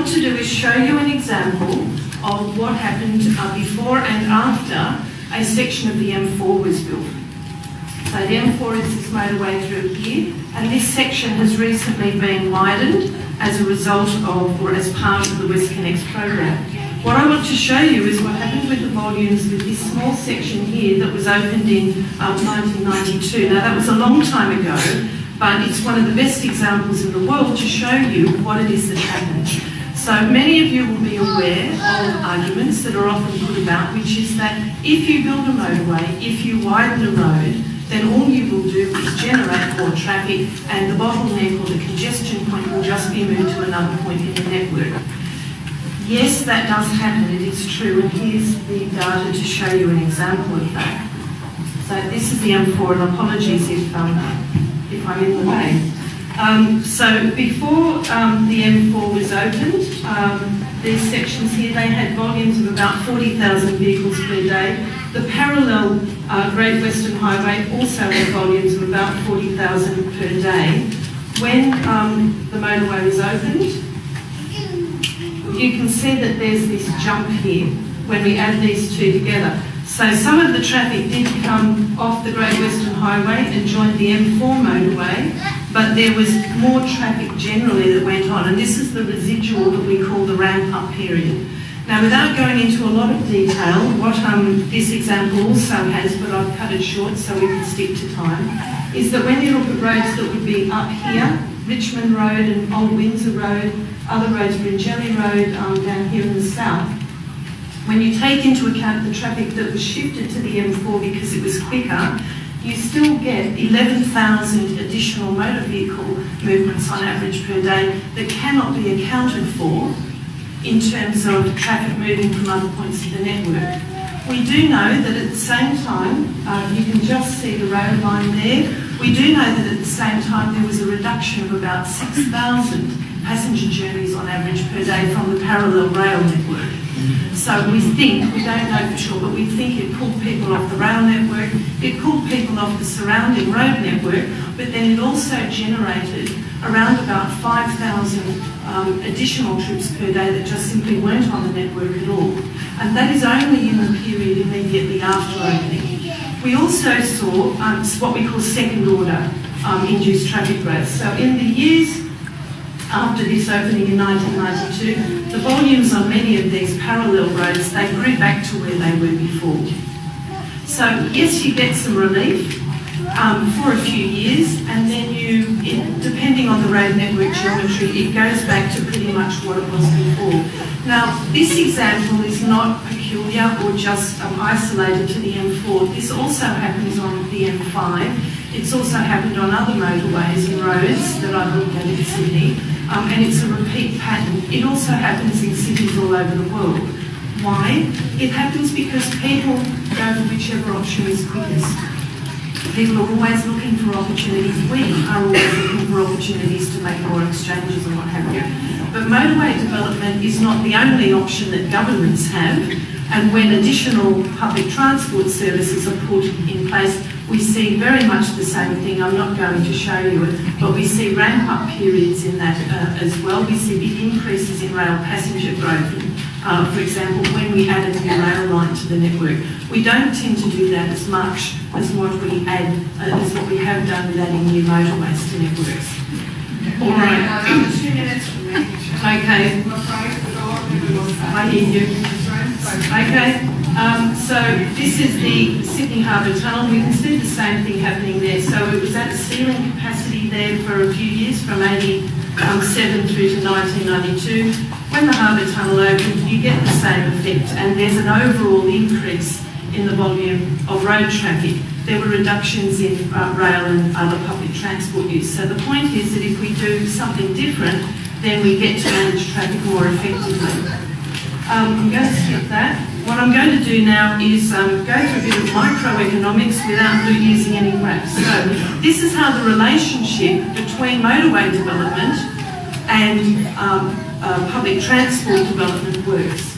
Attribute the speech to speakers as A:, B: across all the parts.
A: want to do is show you an example of what happened before and after a section of the M4 was built. So the M4 is this motorway through here, and this section has recently been widened as a result of, or as part of the WestConnex program. What I want to show you is what happened with the volumes with this small section here that was opened in 1992. Now that was a long time ago, but it's one of the best examples in the world to show you what it is that happened. So many of you will be aware of arguments that are often put about, which is that if you build a motorway, if you widen a road, then all you will do is generate more traffic and the bottleneck or the congestion point will just be moved to another point in the network. Yes, that does happen, it is true, and here's the data to show you an example of that. So this is the M4, and apologies if I'm in the way. So before the M4 was opened, these sections here, they had volumes of about 40,000 vehicles per day. The parallel Great Western Highway also had volumes of about 40,000 per day. When the motorway was opened, you can see that there's this jump here when we add these two together. So some of the traffic did come off the Great Western Highway and joined the M4 motorway, but there was more traffic generally that went on, and this is the residual that we call the ramp-up period. Now, without going into a lot of detail, what this example also has, but I've cut it short so we can stick to time, is that when you look at roads that would be up here, Richmond Road and Old Windsor Road, other roads, Bringelly Road down here in the south, when you take into account the traffic that was shifted to the M4 because it was quicker, you still get 11,000 additional motor vehicle movements on average per day that cannot be accounted for in terms of traffic moving from other points of the network. We do know that at the same time, you can just see the road line there, we do know that at the same time there was a reduction of about 6,000 passenger journeys on average per day from the parallel rail network. So we think, we don't know for sure, but we think it pulled people off the rail network, it pulled people off the surrounding road network, but then it also generated around about 5,000 additional trips per day that just simply weren't on the network at all. And that is only in the period immediately after opening. We also saw what we call second order induced traffic growth. So in the years after this opening in 1992, the volumes on many of these parallel roads, they grew back to where they were before. So yes, you get some relief for a few years, and then depending on the road network geometry, it goes back to pretty much what it was before. Now, this example is not peculiar or just isolated to the M4. This also happens on the M5. It's also happened on other motorways and roads that I've looked at in Sydney, and it's a repeat pattern. It also happens in cities all over the world. Why? It happens because people go for whichever option is quickest. People are always looking for opportunities. We are always looking for opportunities to make more exchanges and what have you. But motorway development is not the only option that governments have, and when additional public transport services are put in place, we see very much the same thing. I'm not going to show you it, but we see ramp-up periods in that as well. We see big increases in rail passenger growth. For example, when we add a new rail line to the network, we don't tend to do that as much as what we add, as what we have done with adding new motorways to networks. All right.
B: 2 minutes from me.
A: Okay. I hear you. Okay. So this is the Sydney Harbour Tunnel. We can see the same thing happening there. So it was at a ceiling capacity there for a few years, from 87 through to 1992. When the Harbour Tunnel opened, you get the same effect, and there's an overall increase in the volume of road traffic. There were reductions in rail and other public transport use. So the point is that if we do something different, then we get to manage traffic more effectively. I'm going to skip that. What I'm going to do now is go through a bit of microeconomics without using any graphs. So this is how the relationship between motorway development and public transport development works.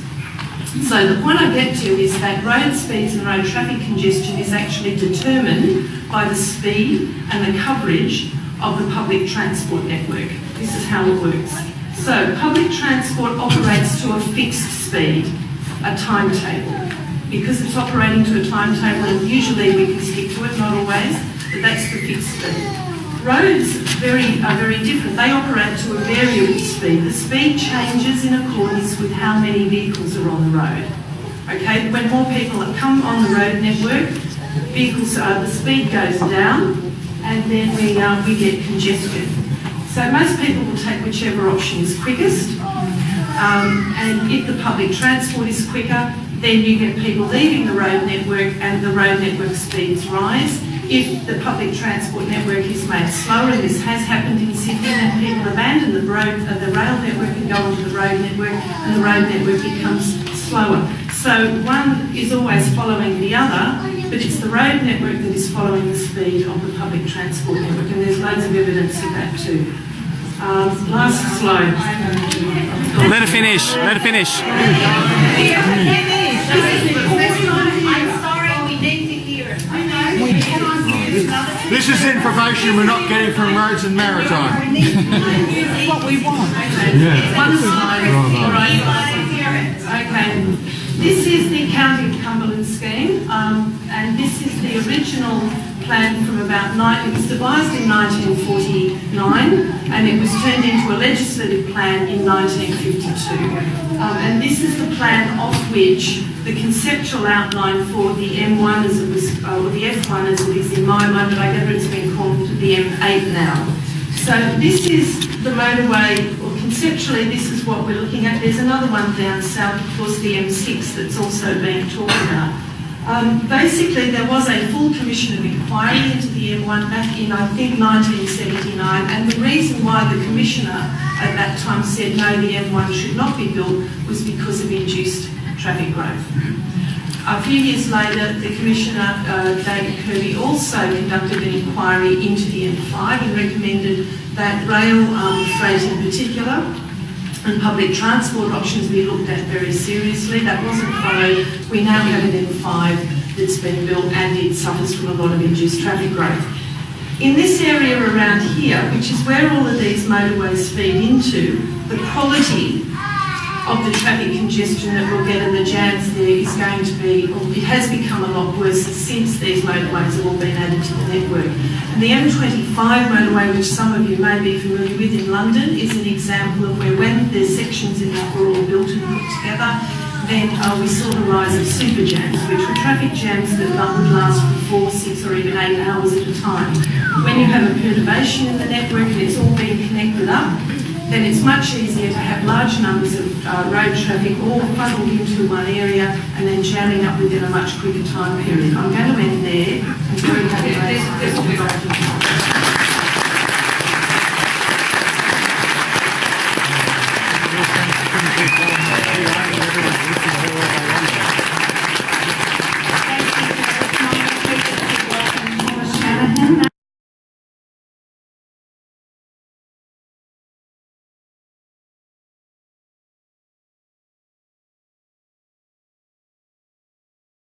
A: So the point I get to is that road speeds and road traffic congestion is actually determined by the speed and the coverage of the public transport network. This is how it works. So public transport operates to a fixed speed, a timetable. Because it's operating to a timetable, and usually we can stick to it, not always, but that's the fixed speed. Roads are very different. They operate to a variable speed. The speed changes in accordance with how many vehicles are on the road. Okay, when more people come on the road network, the speed goes down, and then we get congestion. So most people will take whichever option is quickest, and if the public transport is quicker, then you get people leaving the road network and the road network speeds rise. If the public transport network is made slower, and this has happened in Sydney, then people abandon the rail network and go onto the road network, and the road network becomes slower. So one is always following the other, but it's the road network that is following the speed of the public transport network, and there's loads of evidence of that too. Last slide.
B: Let her finish. Let her finish.
C: I'm sorry, we need to hear it. We cannot use another.
D: This is information we're not getting from Roads and Maritime.
C: We need to use what we want.
A: One slide. All right. Okay. This is the County of Cumberland scheme, and this is the original plan from it was devised in 1949, and it was turned into a legislative plan in 1952. And this is the plan of which the conceptual outline for the M1 as it was, or the F1 as it is in my mind, but I gather it's been called the M8 now. So this is the motorway, or conceptually this is what we're looking at. There's another one down south, of course, the M6 that's also being talked about. Basically, there was a full commission of inquiry into the M1 back in, I think, 1979, and the reason why the commissioner at that time said no, the M1 should not be built was because of induced traffic growth. A few years later, the Commissioner, David Kirby, also conducted an inquiry into the M5 and recommended that rail freight in particular and public transport options be looked at very seriously. That wasn't followed. We now have an M5 that's been built, and it suffers from a lot of induced traffic growth. In this area around here, which is where all of these motorways feed into, the quality of the traffic congestion that we'll get and the jams there is going to be, or it has become a lot worse since these motorways have all been added to the network. And the M25 motorway, which some of you may be familiar with in London, is an example of where when the sections in that were all built and put together, then we saw the rise of super jams, which were traffic jams that would last for 4, 6 or even 8 hours at a time. When you have a perturbation in the network and it's all being connected up, then it's much easier to have large numbers of road traffic all funneled into one area and then jamming up within a much quicker time period. I'm going to end there. I'm very happy.